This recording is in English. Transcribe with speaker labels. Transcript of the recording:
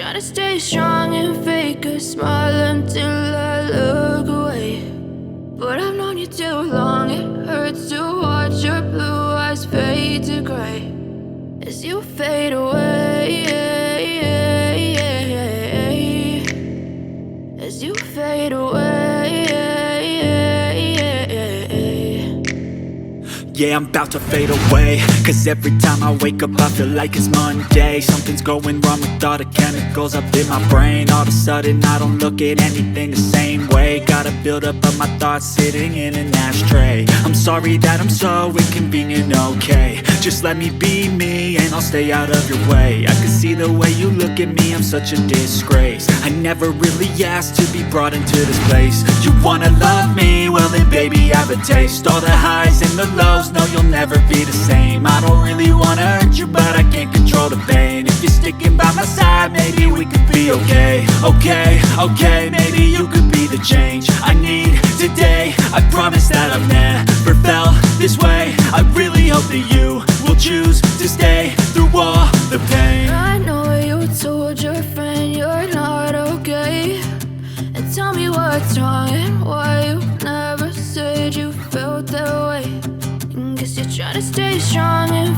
Speaker 1: Try to stay strong and fake a smile until I look away. But I've known you too long, it hurts to watch your blue eyes fade to gray as you fade away, as you fade away.
Speaker 2: Yeah, I'm about to fade away, cause every time I wake up I feel like it's Monday. Something's going wrong with all the chemicals up in my brain. All of a sudden I don't look at anything the same way. Got a build up of my thoughts sitting in an ashtray. I'm sorry that I'm so inconvenient, okay. Just let me be me and I'll stay out of your way. I can see the way you look at me, I'm such a disgrace. I never really asked to be brought into this place. You wanna love me? Well then baby have a taste. All the highs and the lows, no, you'll never be the same. I don't really wanna hurt you, but I can't control the pain. If you're sticking by my side, maybe we could be okay. Okay, maybe you could be the change I need today. I promise that I've never felt this way. I really hope that you will choose to stay through all the pain.
Speaker 1: I know you told your friend you're not okay, and tell me what's wrong and why you never said you felt that way. Guess you're trying to stay strong and